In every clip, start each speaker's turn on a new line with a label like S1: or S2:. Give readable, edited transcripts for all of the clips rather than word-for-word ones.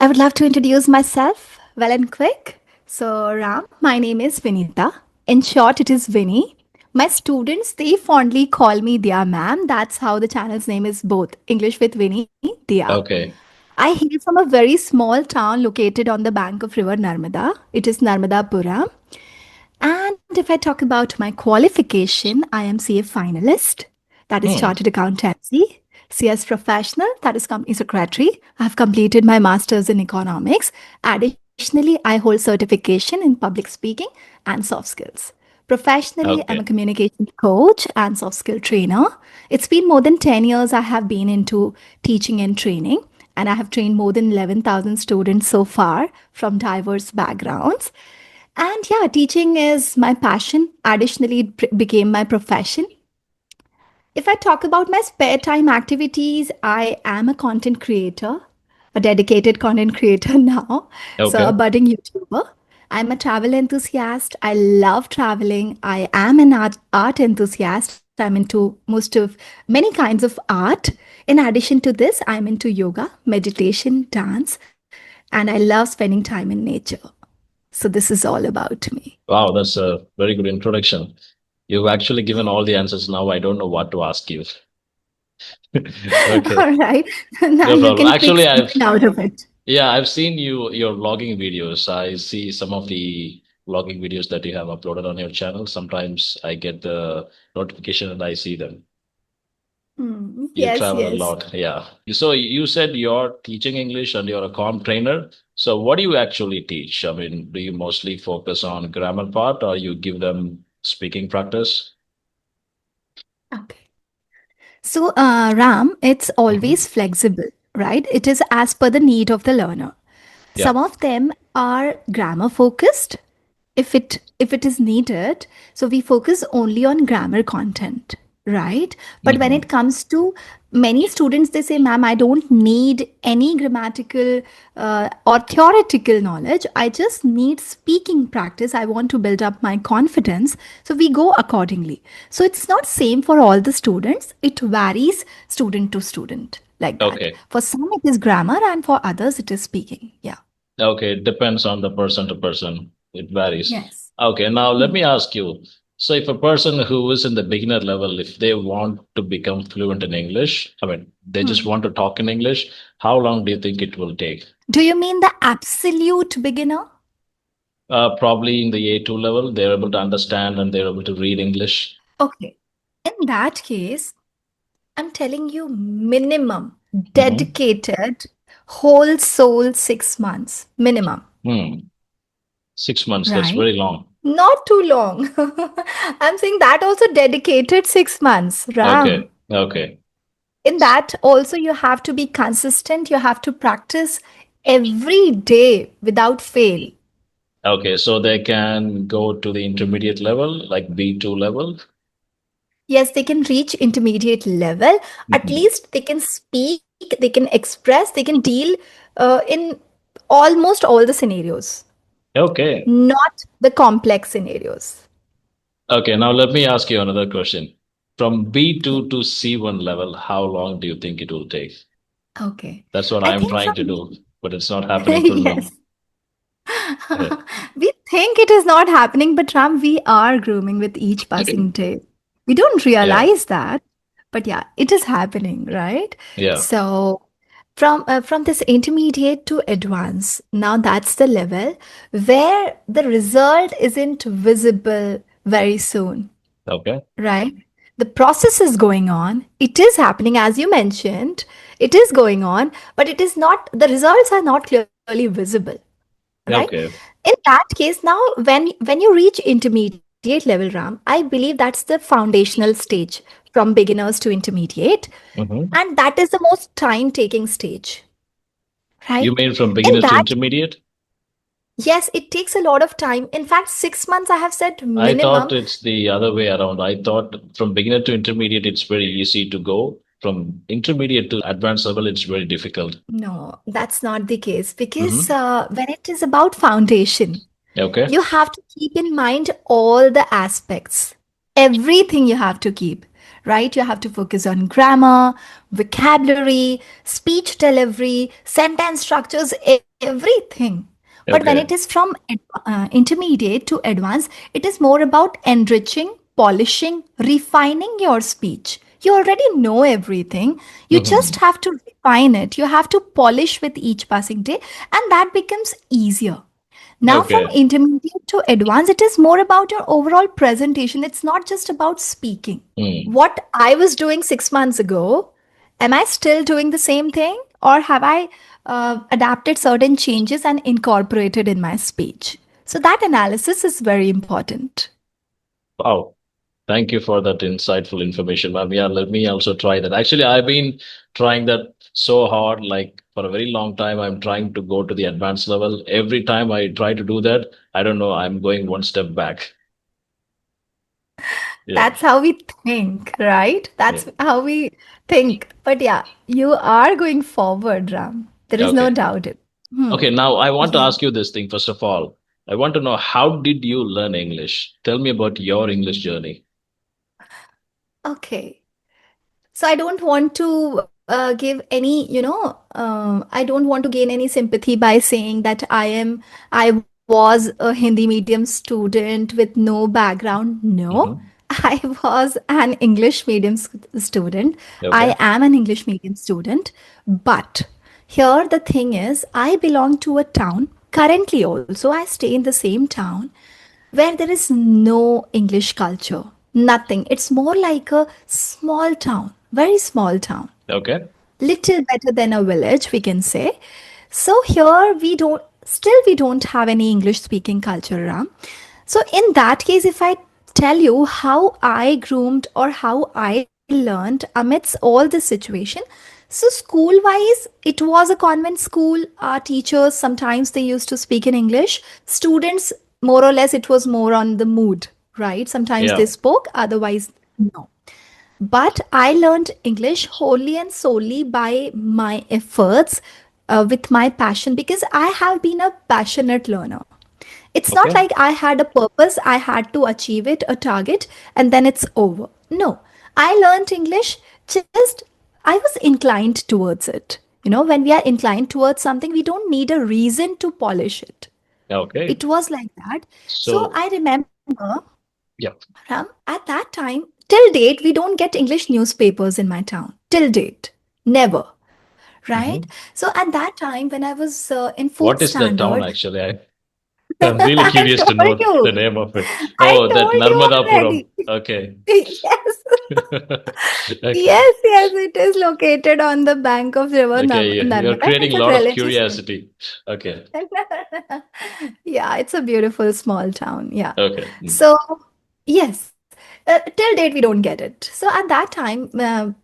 S1: I would love to introduce myself well and quick. So, Ram, my name is Vinitha. In short, it is Vinny. My students, they fondly call me Dia ma'am. That's how the channel's name is both English with Vinny, Dia.
S2: Okay.
S1: I hail from a very small town located on the bank of River Narmada. It is Narmadapura. And if I talk about my qualification, I am CA finalist, that is
S2: Hmm.
S1: Chartered Accountancy, CS professional, that is Company Secretary. I have completed my master's in economics. Additionally, I hold certification in public speaking and soft skills. Professionally, I'm a
S2: Okay.
S1: communication coach and soft skill trainer. It's been more than 10 years I have been into teaching and training, and I have trained more than 11,000 students so far from diverse backgrounds. And yeah, teaching is my passion. Additionally, it became my profession. If I talk about my spare time activities, I am a content creator, a dedicated content creator now. So, a
S2: Okay.
S1: budding YouTuber. I'm a travel enthusiast. I love traveling. I am an art enthusiast. I'm into many kinds of art. In addition to this, I'm into yoga, meditation, dance, and I love spending time in nature. So, this is all about me.
S2: Wow, that's a very good introduction. You've actually given all the answers now. I don't know what to ask you. Okay.
S1: All right. Now
S2: No
S1: you
S2: problem.
S1: can pick
S2: Actually, I've
S1: something out of it.
S2: yeah, I've seen your vlogging videos. I see some of the vlogging videos that you have uploaded on your channel. Sometimes I get the notification and I see them. You
S1: Yes,
S2: travel a
S1: yes.
S2: lot. Yeah. So you said you're teaching English and you're a com trainer. So what do you actually teach? I mean, do you mostly focus on grammar part or you give them speaking practice?
S1: Okay. So, Ram, it's
S2: Hmm.
S1: always flexible, right? It is as per the need of the learner.
S2: Yeah.
S1: Some of them are grammar focused, if it is needed, so we focus only on grammar content, right? But when
S2: Hmm.
S1: it comes to many students, they say, ma'am, I don't need any grammatical or theoretical knowledge. I just need speaking practice. I want to build up my confidence, so we go accordingly. So it's not same for all the students. It varies student to student, like that.
S2: Okay.
S1: For some it is grammar, and for others it is speaking. Yeah.
S2: Okay. It depends on the person to person. It varies.
S1: Yes.
S2: Okay. Now let
S1: Hmm.
S2: me ask you. So if a person who is in the beginner level, if they want to become fluent in English, I mean, they just
S1: Hmm.
S2: want to talk in English, how long do you think it will take?
S1: Do you mean the absolute beginner?
S2: Probably in the A2 level, they're able to understand and they're able to read English.
S1: Okay. In that case, I'm telling you minimum
S2: Hmm.
S1: dedicated whole soul 6 months minimum,
S2: Hmm. 6 months, that's
S1: right?
S2: very long.
S1: Not too long. I'm saying that also dedicated 6 months, Ram.
S2: Okay. Okay.
S1: In that also you have to be consistent. You have to practice every day without fail.
S2: Okay. So they can go to the intermediate level, like B2 level.
S1: Yes, they can reach intermediate level. At
S2: Hmm.
S1: least they can speak, they can express, they can deal in almost all the scenarios,
S2: Okay.
S1: not the complex scenarios.
S2: Okay. Now let me ask you another question. From
S1: Yeah.
S2: B2 to C1 level, how long do you think it will take?
S1: Okay.
S2: That's what
S1: I
S2: I'm
S1: think
S2: trying
S1: from
S2: to do, but it's not happening for
S1: yes.
S2: me. Uh,
S1: We think it is not happening, but Ram, we are grooming with each passing day. We don't
S2: Yeah.
S1: realize that, but yeah, it is happening, right?
S2: Yeah.
S1: So from this intermediate to advanced, now that's the level where the result isn't visible very soon,
S2: Okay.
S1: right? The process is going on. It is happening, as you mentioned. It is going on, but it is not. The results are not clearly visible, right?
S2: Okay.
S1: In that case, now when you reach intermediate level, Ram, I believe that's the foundational stage from beginners to intermediate,
S2: Hmm.
S1: and that is the most time taking stage,
S2: You
S1: right?
S2: mean from
S1: In
S2: beginner to
S1: that,
S2: intermediate?
S1: yes, it takes a lot of time. In fact, 6 months I have said
S2: I thought
S1: minimum.
S2: it's the other way around. I thought from beginner to intermediate, it's very easy to go. From intermediate to advanced level, it's very difficult.
S1: No, that's not the case, because
S2: Hmm.
S1: when it is about foundation,
S2: Okay.
S1: you have to keep in mind all the aspects, everything you have to keep, right? You have to focus on grammar, vocabulary, speech delivery, sentence structures, everything. But when it is
S2: Okay.
S1: from intermediate to advanced, it is more about enriching, polishing, refining your speech. You already know everything. You just
S2: Hmm.
S1: have to refine it. You have to polish with each passing day, and that becomes easier. Now, from
S2: Okay.
S1: intermediate to advanced, it is more about your overall presentation. It's not just about speaking.
S2: Hmm.
S1: What I was doing 6 months ago, am I still doing the same thing? Or have I adapted certain changes and incorporated in my speech? So, that analysis is very important.
S2: Wow. Thank you for that insightful information, ma'am. Yeah, let me also try that. Actually, I've been trying that so hard, like for a very long time. I'm trying to go to the advanced level. Every time I try to do that, I don't know, I'm going one step back. Yeah,
S1: That's how we think, right?
S2: yeah.
S1: That's how we think. But yeah, you are going forward, Ram. There is no
S2: Okay.
S1: doubt. Hmm.
S2: Okay, now I want to
S1: Yeah.
S2: ask you this thing first of all. I want to know how did you learn English? Tell me about your English journey.
S1: Okay. So I don't want to give any, I don't want to gain any sympathy by saying that I was a Hindi medium student with no background. No,
S2: Hmm.
S1: I was an English medium student. I
S2: Okay.
S1: am an English medium student. But here the thing is, I belong to a town. Currently, also, I stay in the same town where there is no English culture, nothing. It's more like a small town, very small town,
S2: Okay.
S1: little better than a village, we can say. So here we don't have any English speaking culture, Ram. So in that case, if I tell you how I groomed or how I learned amidst all this situation, so school wise, it was a convent school. Our teachers sometimes they used to speak in English. Students, more or less, it was more on the mood, right? Sometimes they
S2: Yeah.
S1: spoke, otherwise, no. But I learned English wholly and solely by my efforts, with my passion, because I have been a passionate learner. It's not
S2: Okay.
S1: like I had a purpose, I had to achieve it, a target, and then it's over. No, I learned English just, I was inclined towards it. When we are inclined towards something, we don't need a reason to polish it.
S2: Okay.
S1: It was like that. So
S2: So,
S1: I remember,
S2: yeah.
S1: at that time, till date, we don't get English newspapers in my town. Till date. Never. Right?
S2: Hmm.
S1: So at that time, when I was in fourth
S2: What is the town
S1: standard,
S2: actually? I'm really
S1: I
S2: curious to
S1: told
S2: know the
S1: you.
S2: name of it.
S1: I
S2: Oh, that
S1: told you
S2: Narmadapuram.
S1: already.
S2: Okay.
S1: Yes.
S2: Okay.
S1: Yes, yes, it is located on the bank of river
S2: Okay. You're
S1: Narmada.
S2: creating
S1: It's
S2: a
S1: a
S2: lot of
S1: relative city.
S2: curiosity. Okay.
S1: Yeah, it's a beautiful small town. Yeah.
S2: Okay. Mm.
S1: So, yes, till date, we don't get it. So, at that time,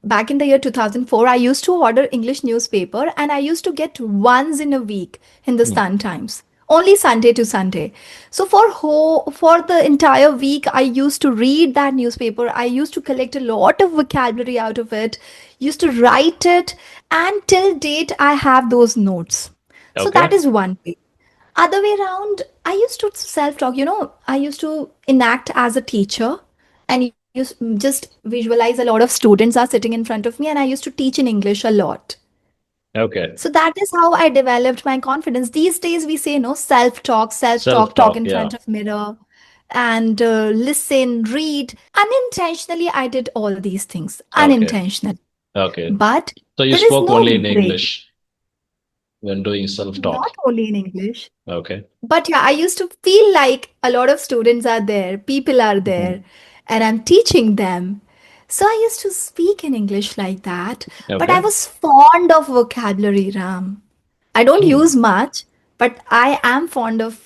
S1: back in the year 2004, I used to order English newspaper and I used to get once in a week
S2: Mm.
S1: Hindustan Times. Only Sunday to Sunday. So for the entire week, I used to read that newspaper. I used to collect a lot of vocabulary out of it. Used to write it, and till date, I have those notes. So that
S2: Okay.
S1: is one way. Other way around, I used to self talk. I used to enact as a teacher, and just visualize a lot of students are sitting in front of me, and I used to teach in English a lot.
S2: Okay.
S1: So that is how I developed my confidence. These days we say no self talk, talk
S2: Self-talk.
S1: in
S2: Yeah.
S1: front of mirror, and listen, read. Unintentionally, I did all these things
S2: Okay.
S1: unintentionally,
S2: Okay.
S1: but
S2: So you
S1: there is
S2: spoke only
S1: no
S2: in
S1: break.
S2: English when doing
S1: Not
S2: self-talk.
S1: only in English.
S2: Okay.
S1: But yeah, I used to feel like a lot of students are there, people are there,
S2: Mhm.
S1: and I'm teaching them. So I used to speak in English like that. But I
S2: Okay.
S1: was fond of vocabulary, Ram. I don't use
S2: Hmm.
S1: much, but I am fond of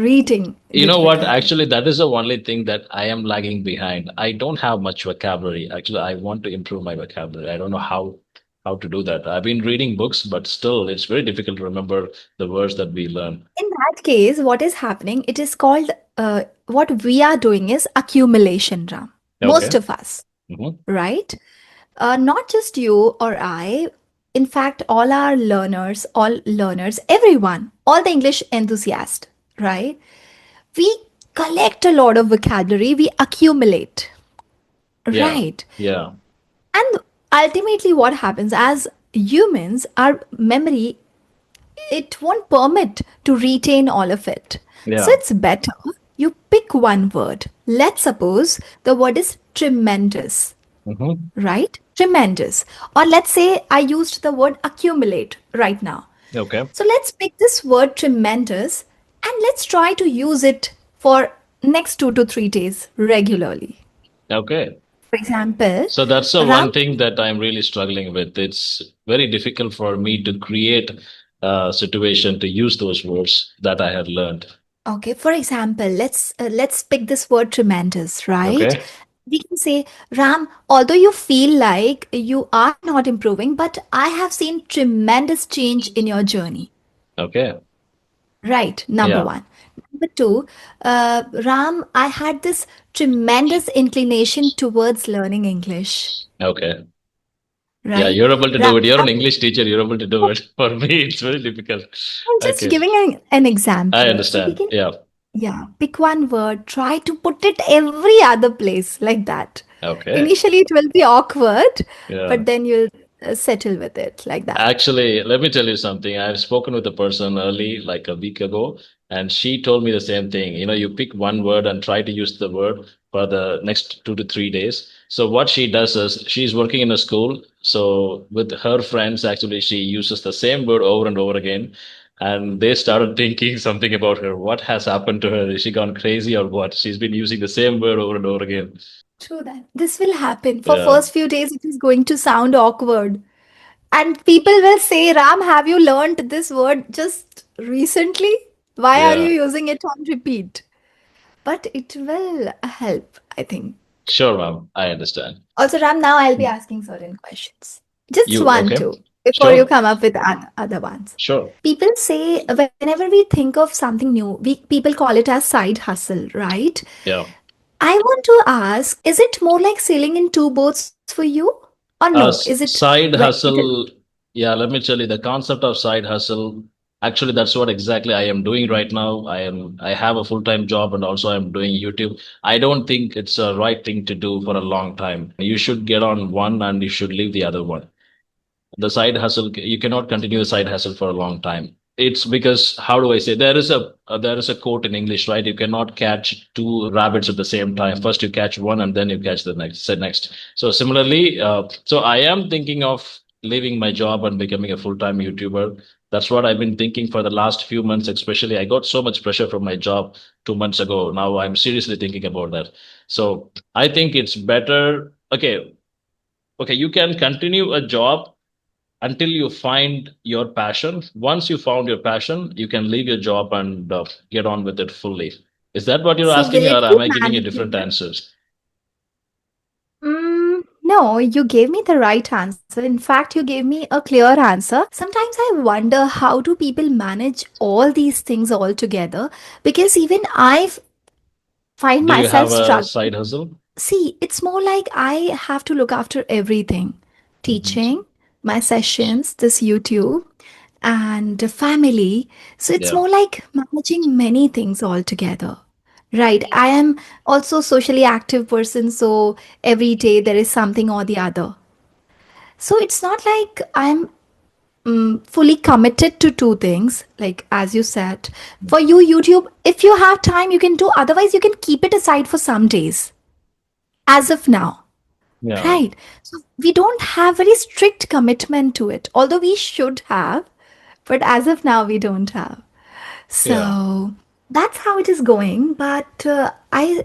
S1: reading
S2: You
S1: with
S2: know what?
S1: vocabulary.
S2: Actually, that is the only thing that I am lagging behind. I don't have much vocabulary. Actually, I want to improve my vocabulary. I don't know how to do that. I've been reading books, but still, it's very difficult to remember the words that we learn.
S1: In that case, what is happening? It is called, what we are doing is accumulation, Ram. Most
S2: Okay.
S1: of us,
S2: Hmm.
S1: right? Not just you or I, in fact, all learners, everyone, all the English enthusiasts, right? We collect a lot of vocabulary, we accumulate,
S2: Yeah.
S1: Right.
S2: Yeah.
S1: And ultimately, what happens as humans, our memory, it won't permit to retain all of it. So
S2: Yeah.
S1: it's better you pick one word. Let's suppose the word is tremendous,
S2: Hmm.
S1: right? Tremendous. Or let's say I used the word accumulate right now.
S2: Okay.
S1: So let's pick this word tremendous and let's try to use it for next 2 to 3 days regularly.
S2: Okay.
S1: For example,
S2: So that's the
S1: Ram.
S2: one thing that I'm really struggling with. It's very difficult for me to create a situation to use those words that I have learned.
S1: Okay, for example, let's pick this word tremendous, right?
S2: Okay.
S1: We can say, Ram, although you feel like you are not improving, but I have seen tremendous change in your journey.
S2: Okay.
S1: Right, number
S2: Yeah.
S1: one. Number two, Ram, I had this tremendous inclination towards learning English,
S2: Okay. Yeah,
S1: right?
S2: you're able to
S1: Ram,
S2: do it. You're an English teacher. You're able to do it. For me, it's very difficult.
S1: I'm just
S2: Okay.
S1: giving an
S2: I
S1: example. So we
S2: understand.
S1: can,
S2: Yeah.
S1: yeah, pick one word, try to put it every other place like that.
S2: Okay.
S1: Initially, it will be awkward,
S2: Yeah.
S1: but then you'll settle with it like that.
S2: Actually, let me tell you something. I've spoken with a person early, like a week ago, and she told me the same thing. You know, you pick one word and try to use the word for the next 2 to 3 days. So what she does is she's working in a school. So with her friends, actually, she uses the same word over and over again. And they started thinking something about her. What has happened to her? Is she gone crazy or what? She's been using the same word over and over again.
S1: True that. This will happen. For
S2: Yeah,
S1: first few days, it is going to sound awkward. And people will say, Ram, have you learned this word just recently? Why are you
S2: yeah.
S1: using it on repeat? But it will help, I think.
S2: Sure, ma'am. I understand.
S1: Also, Ram, now I'll be asking certain questions. Just
S2: You
S1: one,
S2: okay?
S1: two, before you
S2: Sure,
S1: come up with other ones.
S2: sure.
S1: People say whenever we think of something new, people call it as side hustle, right?
S2: Yeah.
S1: I want to ask, is it more like sailing in two boats for you? Or no? Is it
S2: Side
S1: when it is
S2: hustle. Yeah, let me tell you the concept of side hustle. Actually, that's what exactly I am doing right now. I have a full-time job and also I'm doing YouTube. I don't think it's a right thing to do for a long time. You should get on one and you should leave the other one. The side hustle, you cannot continue the side hustle for a long time. It's because, how do I say, there is a quote in English, right? You cannot catch two rabbits at the same time. First you catch one and then you catch the next. So similarly, so I am thinking of leaving my job and becoming a full-time YouTuber. That's what I've been thinking for the last few months. Especially I got so much pressure from my job 2 months ago. Now I'm seriously thinking about that. So I think it's better. Okay, you can continue a job until you find your passion. Once you found your passion, you can leave your job and get on with it fully. Is that what you're
S1: so
S2: asking
S1: will
S2: me, or
S1: it
S2: am
S1: be
S2: I giving you different
S1: manageable?
S2: answers?
S1: No, you gave me the right answer. In fact, you gave me a clear answer. Sometimes I wonder how do people manage all these things all together? Because even find
S2: Do you
S1: myself
S2: have a
S1: struggling.
S2: side hustle?
S1: See, it's more like I have to look after everything:
S2: Hmm.
S1: teaching, my sessions, this YouTube, and the family. So it's
S2: Yeah,
S1: more like managing many things all together. Right. I am also socially active person, so every day there is something or the other. So it's not like I'm fully committed to two things. Like as you said, for you, YouTube, if you have time, you can do. Otherwise, you can keep it aside for some days. As of now.
S2: yeah,
S1: Right. So we don't have very strict commitment to it, although we should have, but as of now, we don't have.
S2: yeah,
S1: So that's how it is going. But I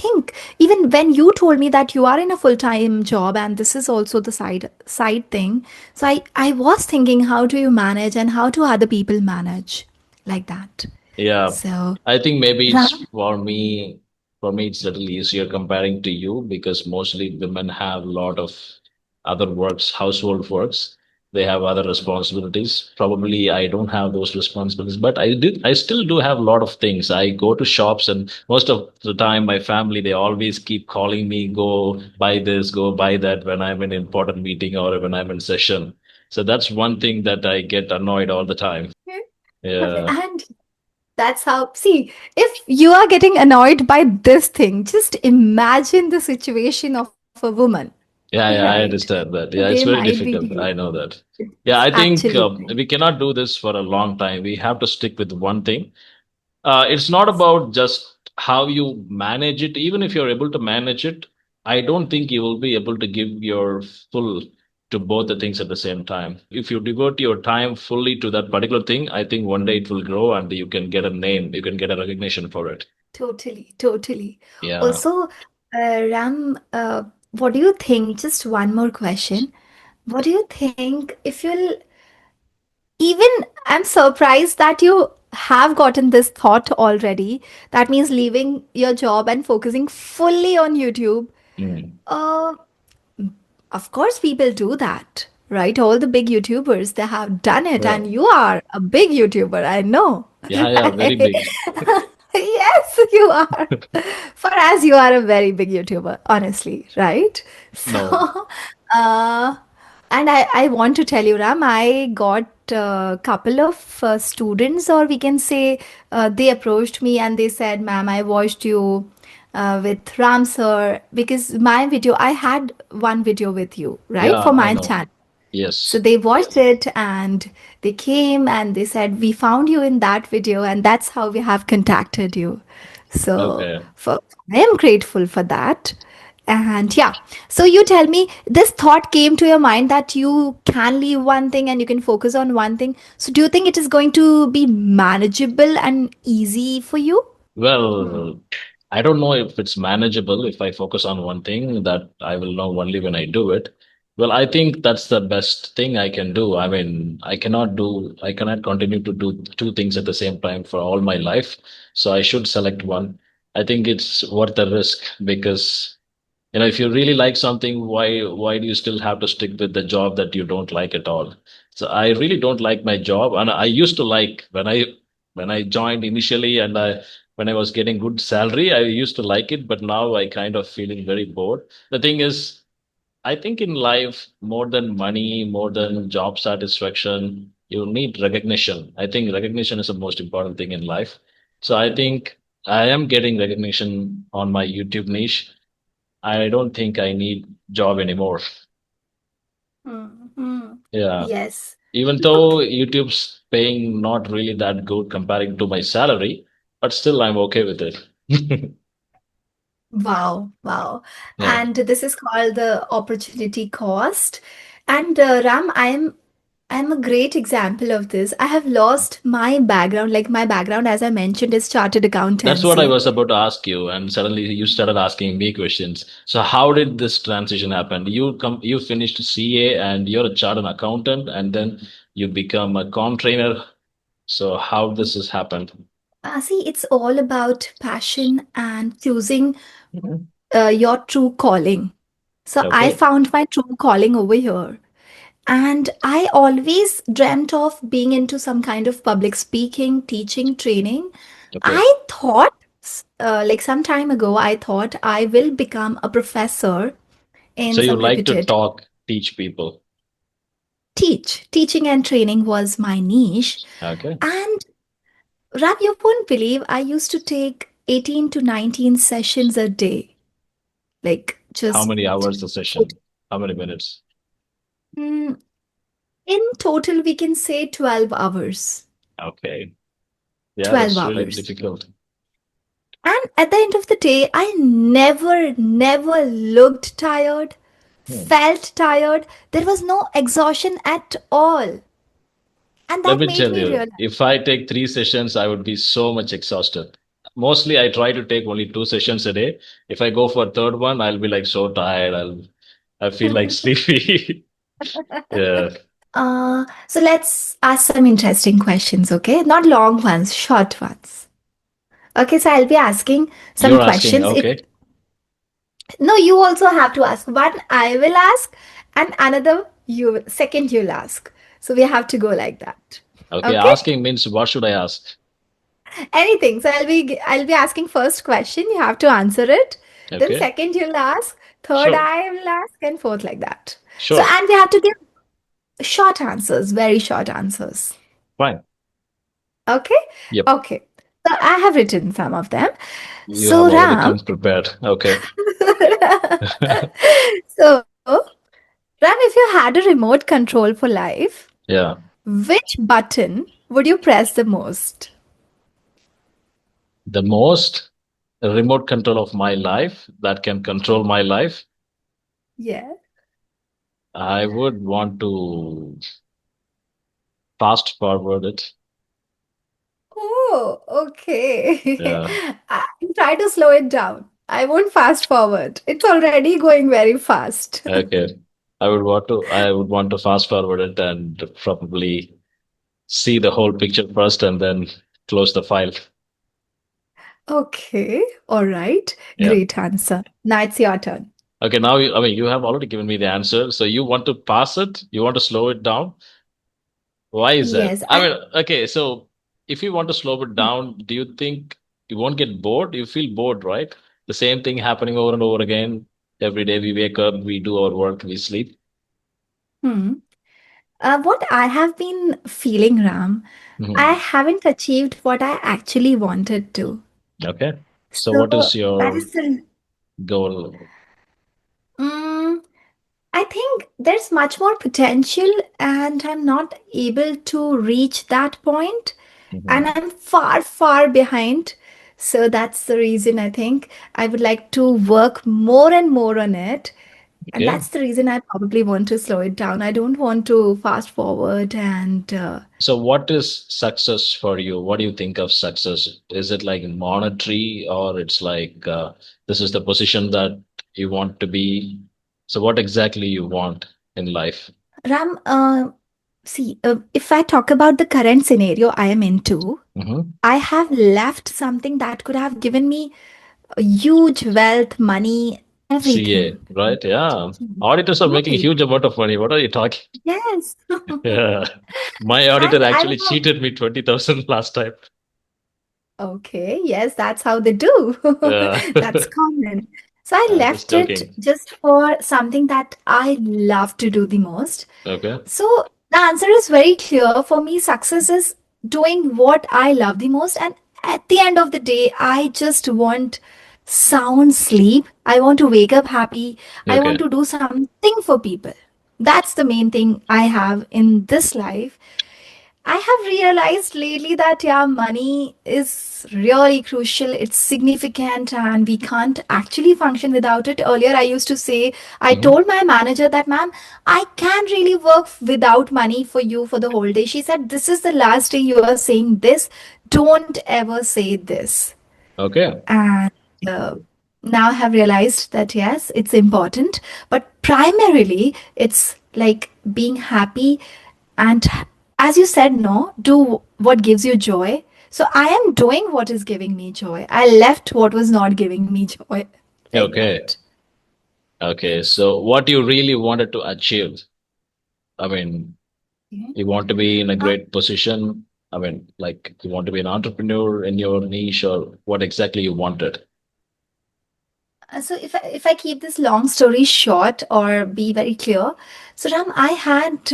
S1: think even when you told me that you are in a full-time job and this is also the side thing, so I was thinking, how do you manage and how do other people manage like that?
S2: yeah.
S1: So,
S2: I think maybe it's
S1: Ram,
S2: for me. For me, it's a little easier comparing to you because mostly women have a lot of other works, household works. They have other responsibilities. Probably I don't have those responsibilities, but I still do have a lot of things. I go to shops and most of the time my family, they always keep calling me, go buy this, go buy that when I'm in important meeting or when I'm in session. So that's one thing that I get annoyed all the time. Yeah.
S1: and That's how, see, if you are getting annoyed by this thing, just imagine the situation of a woman,
S2: Yeah, yeah,
S1: right?
S2: I understand that.
S1: They
S2: Yeah, it's very
S1: might be
S2: difficult.
S1: dealing.
S2: I know that. Yeah,
S1: It's
S2: I think
S1: actually.
S2: we cannot do this for a long time. We have to stick with one thing. It's not about just how you manage it. Even if you're able to manage it, I don't think you will be able to give your full to both the things at the same time. If you devote your time fully to that particular thing, I think one day it will grow and you can get a name, you can get a recognition for it.
S1: Totally, totally.
S2: Yeah.
S1: Also, Ram, what do you think? Just one more question. What do you think if you'll even, I'm surprised that you have gotten this thought already. That means leaving your job and focusing fully on YouTube.
S2: Mm.
S1: Uh, of course, people do that, right? All the big YouTubers, they have done it,
S2: Yeah.
S1: and you are a big YouTuber, I know.
S2: Yeah, yeah, very big.
S1: Yes, you are. For us, you are a very big YouTuber, honestly, right? So,
S2: No.
S1: uh, and I want to tell you, Ram, I got a couple of students, or we can say they approached me and they said, Ma'am, I watched you with Ram sir because my video, I had one video with you, right,
S2: Yeah,
S1: for
S2: I
S1: my
S2: know.
S1: channel. So
S2: Yes.
S1: they watched it and they came and they said, we found you in that video, and that's how we have contacted you. So
S2: Okay.
S1: for, I am grateful for that. And yeah, so you tell me, this thought came to your mind that you can leave one thing and you can focus on one thing. So do you think it is going to be manageable and easy for you?
S2: Well, I don't know if it's manageable if I focus on one thing that I will know only when I do it. Well, I think that's the best thing I can do. I mean, I cannot continue to do two things at the same time for all my life. So I should select one. I think it's worth the risk because if you really like something, why do you still have to stick with the job that you don't like at all? So I really don't like my job, and I used to like when I joined initially, and I when I was getting good salary, I used to like it, but now I kind of feeling very bored. The thing is, I think in life, more than money, more than job satisfaction, you need recognition. I think recognition is the most important thing in life. So I think I am getting recognition on my YouTube niche. I don't think I need job anymore.
S1: Mm-hmm.
S2: Yeah.
S1: Yes.
S2: Even
S1: Look,
S2: though YouTube's paying not really that good comparing to my salary, but still I'm okay with it.
S1: wow, wow.
S2: Yeah.
S1: And this is called the opportunity cost. And Ram, I'm a great example of this. I have lost my background. Like my background, as I mentioned, is chartered
S2: That's what I
S1: accountancy.
S2: was about to ask you, and suddenly you started asking me questions. So how did this transition happen? You finished CA and you're a chartered accountant, and then you become a com trainer. So how this has happened?
S1: See, it's all about passion and choosing
S2: Mhm.
S1: your true calling. So I
S2: Okay.
S1: found my true calling over here. And I always dreamt of being into some kind of public speaking, teaching, training.
S2: Okay.
S1: I thought, like some time ago, I thought I will become a professor
S2: So
S1: in
S2: you
S1: some
S2: like to
S1: reputed
S2: talk, teach people.
S1: teaching and training was my niche.
S2: Okay.
S1: And Ram, you won't believe I used to take 18 to 19 sessions a day, like
S2: How
S1: just
S2: many hours a session? How many minutes?
S1: mm, in total, we can say 12 hours.
S2: Okay. Yeah,
S1: 12
S2: that's really
S1: hours.
S2: difficult.
S1: And at the end of the day, I never looked tired,
S2: Hmm.
S1: felt tired. There was no exhaustion at all. And
S2: Let
S1: that
S2: me
S1: made
S2: tell
S1: me
S2: you,
S1: realize.
S2: if I take three sessions, I would be so much exhausted. Mostly, I try to take only two sessions a day. If I go for a third one, I'll be like so tired. I feel like sleepy. Yeah.
S1: So let's ask some interesting questions, okay? Not long ones, short ones. Okay, so I'll be asking some
S2: You're asking,
S1: questions.
S2: okay.
S1: No, you also have to ask. One I will ask, and another second you'll ask. So we have to go like that.
S2: Okay,
S1: Okay?
S2: asking means what should I ask?
S1: Anything. So I'll be asking first question. You have to answer it. Then
S2: Okay.
S1: second you'll ask. Third
S2: Sure.
S1: I will ask, and fourth like that. So
S2: Sure.
S1: and we have to give short answers, very short answers.
S2: Fine.
S1: Okay?
S2: Yep.
S1: Okay. So I have written some of them.
S2: You have
S1: So
S2: already
S1: Ram,
S2: come prepared. Okay.
S1: so Ram, if you had a remote control for life,
S2: Yeah.
S1: which button would you press the most?
S2: The most remote control of my life that can control my life,
S1: Yeah.
S2: I would want to fast forward it.
S1: Oh, okay.
S2: Yeah.
S1: I try to slow it down. I won't fast forward. It's already going very fast.
S2: Okay. I would want to fast forward it and probably see the whole picture first and then close the file.
S1: Okay, all right.
S2: Yeah.
S1: Great answer. Now it's your turn.
S2: Okay, now I mean you have already given me the answer. So you want to pass it? You want to slow it down? Why is that?
S1: Yes,
S2: I mean, okay, so if you want to slow it
S1: I
S2: down, do you think you won't get bored? You feel bored, right? The same thing happening over and over again. Every day we wake up, we do our work, we sleep.
S1: hmm. What I have been feeling, Ram, I
S2: Mhm.
S1: haven't achieved what I actually wanted to.
S2: Okay. So what
S1: So
S2: is
S1: that
S2: your
S1: is the.
S2: goal?
S1: Mm, I think there's much more potential, and I'm not able to reach that point, and
S2: Mhm.
S1: I'm far, far behind. So that's the reason I think I would like to work more and more on it. And
S2: Okay.
S1: that's the reason I probably want to slow it down. I don't want to fast forward and
S2: So what is success for you? What do you think of success? Is it like monetary or it's like this is the position that you want to be? So what exactly you want in life?
S1: Ram, see, if I talk about the current scenario I am into,
S2: Hmm.
S1: I have left something that could have given me a huge wealth, money,
S2: CA,
S1: everything.
S2: right? Yeah. Auditors are making a
S1: Right.
S2: huge amount of money. What are you talking?
S1: Yes.
S2: Yeah. My auditor
S1: I
S2: actually
S1: don't know.
S2: cheated me 20,000 last time.
S1: Okay, yes, that's how they do.
S2: Yeah.
S1: That's common. So I
S2: I'm just
S1: left it
S2: joking.
S1: just for something that I love to do the most.
S2: Okay.
S1: So the answer is very clear for me. Success is doing what I love the most. And at the end of the day, I just want sound sleep. I want to wake up happy. I want
S2: Okay.
S1: to do something for people. That's the main thing I have in this life. I have realized lately that, yeah, money is really crucial. It's significant and we can't actually function without it. Earlier, I used to say, I
S2: Hmm.
S1: told my manager that, ma'am, I can't really work without money for you for the whole day. She said, this is the last day you are saying this. Don't ever say this.
S2: Okay.
S1: And uh, now I have realized that yes, it's important, but primarily it's like being happy and, as you said, no, do what gives you joy. So I am doing what is giving me joy. I left what was not giving me joy, like
S2: Okay.
S1: that.
S2: Okay. So what you really wanted to achieve? I mean,
S1: Okay.
S2: you want to be in a
S1: Uh,
S2: great position. I mean, like you want to be an entrepreneur in your niche or what exactly you wanted.
S1: so if I keep this long story short or be very clear, so Ram, I had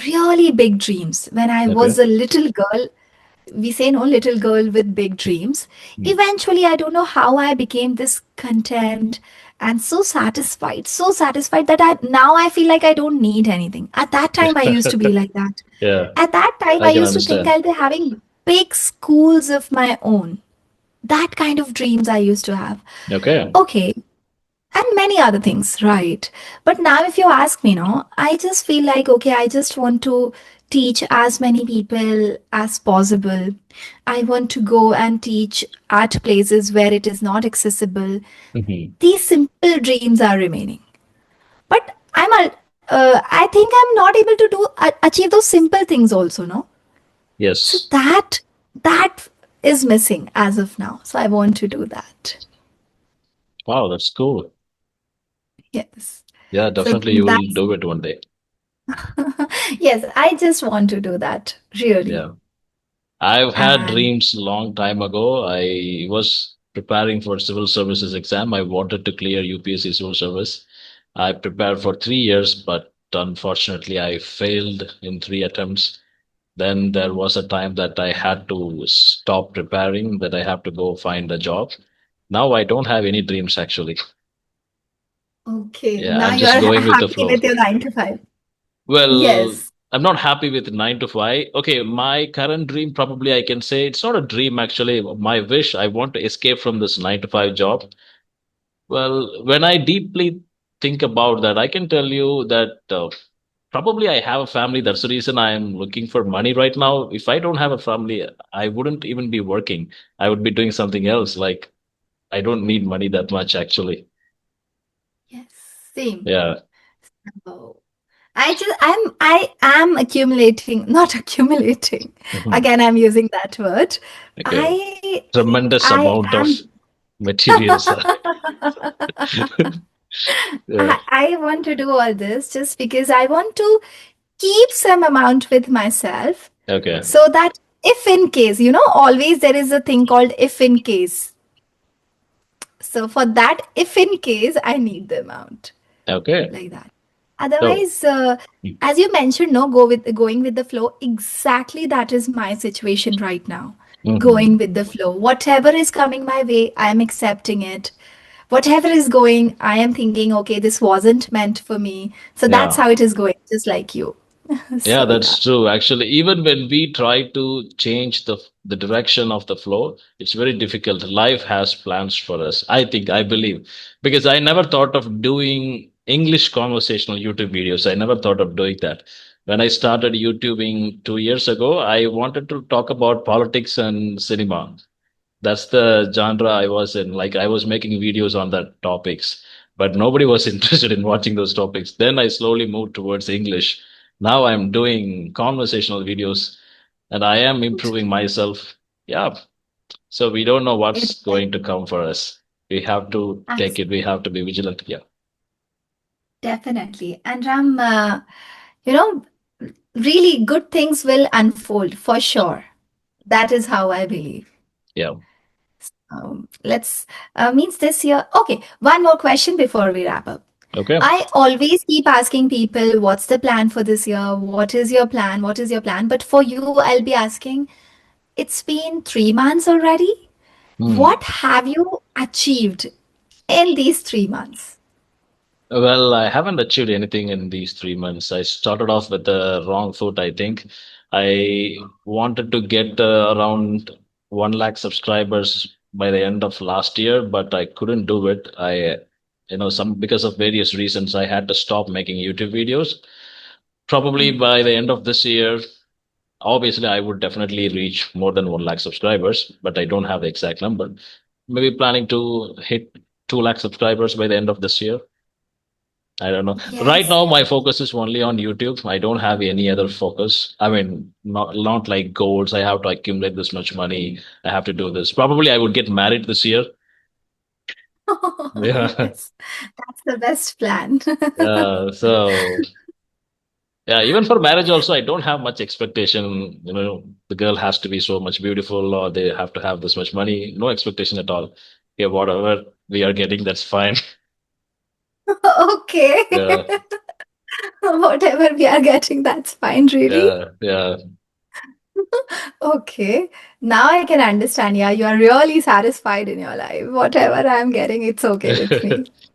S1: really big dreams when I
S2: Okay.
S1: was a little girl. We say no, little girl with big dreams.
S2: Hmm.
S1: Eventually, I don't know how I became this content and so satisfied that I feel like I don't need anything. At that time, I used to be like that.
S2: Yeah,
S1: At that time,
S2: I
S1: I
S2: can
S1: used to think
S2: understand.
S1: I'll be having big schools of my own. That kind of dreams I used to have.
S2: Okay.
S1: Okay, and many other things, right? But now, if you ask me, no, I just feel like, okay, I just want to teach as many people as possible. I want to go and teach at places where it is not accessible.
S2: Hmm.
S1: These simple dreams are remaining. But I think I'm not able to achieve those simple things also, no? So
S2: Yes.
S1: that is missing as of now. So I want to do that.
S2: Wow, that's cool.
S1: Yes.
S2: Yeah,
S1: So
S2: definitely you will
S1: that's
S2: do it one day.
S1: yes, I just want to do that, really.
S2: Yeah. I've had
S1: And
S2: dreams long time ago. I was preparing for civil services exam. I wanted to clear UPSC civil service. I prepared for 3 years, but unfortunately I failed in 3 attempts. Then there was a time that I had to stop preparing, that I have to go find a job. Now I don't have any dreams actually.
S1: Okay,
S2: Yeah,
S1: now
S2: I'm
S1: you
S2: just
S1: are
S2: going with the
S1: happy
S2: flow.
S1: with your 9 to 5.
S2: Well,
S1: Yes.
S2: I'm not happy with 9 to 5. Okay, my current dream, probably I can say it's not a dream actually. My wish, I want to escape from this 9 to 5 job. Well, when I deeply think about that, I can tell you that probably I have a family. That's the reason I am looking for money right now. If I don't have a family, I wouldn't even be working. I would be doing something else. Like, I don't need money that much actually.
S1: Yes, same.
S2: Yeah.
S1: Oh. I am accumulating, not accumulating.
S2: Mhm.
S1: Again, I'm using that word.
S2: Okay.
S1: I think
S2: Tremendous
S1: I
S2: amount of
S1: am
S2: materials. Yeah.
S1: I want to do all this just because I want to keep some amount with myself
S2: Okay.
S1: so that if in case, always there is a thing called if in case. So for that, if in case I need the amount
S2: Okay.
S1: like that.
S2: So,
S1: Otherwise, as you mentioned, no, going with the flow. Exactly that is my situation right now. Going
S2: mhm.
S1: with the flow. Whatever is coming my way, I am accepting it. Whatever is going, I am thinking, okay, this wasn't meant for me. So that's
S2: Yeah.
S1: how it is going, just like you.
S2: Yeah,
S1: So yeah,
S2: that's true. Actually, even when we try to change the direction of the flow, it's very difficult. Life has plans for us. I think, I believe, because I never thought of doing English conversational YouTube videos. I never thought of doing that. When I started YouTubing 2 years ago, I wanted to talk about politics and cinema. That's the genre I was in. Like I was making videos on that topics, but nobody was interested in watching those topics. Then I slowly moved towards English. Now I'm doing conversational videos and I am improving myself. Yeah. So we don't know
S1: it's
S2: what's
S1: like
S2: going to come for us. We have to take
S1: abs-
S2: it. We have to be vigilant. Yeah.
S1: definitely. And Ram, you know, really good things will unfold for sure. That is how I believe.
S2: Yeah.
S1: Let's means this year. Okay, one more question before we wrap up.
S2: Okay.
S1: I always keep asking people, what's the plan for this year? What is your plan? What is your plan? But for you, I'll be asking, it's been 3 months already.
S2: Hmm.
S1: What have you achieved in these 3 months?
S2: Well, I haven't achieved anything in these 3 months. I started off with the wrong foot, I think. I wanted to get around 1 lakh subscribers by the end of last year, but I couldn't do it. Because of various reasons, I had to stop making YouTube videos. Probably
S1: Mm.
S2: by the end of this year, obviously, I would definitely reach more than 1 lakh subscribers, but I don't have the exact number. Maybe planning to hit 2 lakh subscribers by the end of this year. I don't know. Right
S1: Yes.
S2: now, my focus is only on YouTube. I don't have any other focus. I mean, not like goals. I have to accumulate this much money. I have to do this. Probably, I would get married this year. Yeah.
S1: Yes, that's the best plan.
S2: So yeah, even for marriage also, I don't have much expectation. The girl has to be so much beautiful, or they have to have this much money. No expectation at all. Yeah, whatever we are getting, that's fine.
S1: Okay.
S2: Yeah,
S1: Whatever we are getting, that's fine, really.
S2: yeah, yeah.
S1: Okay. Now I can understand. Yeah, you are really satisfied in your life. Whatever I'm getting, it's okay with me.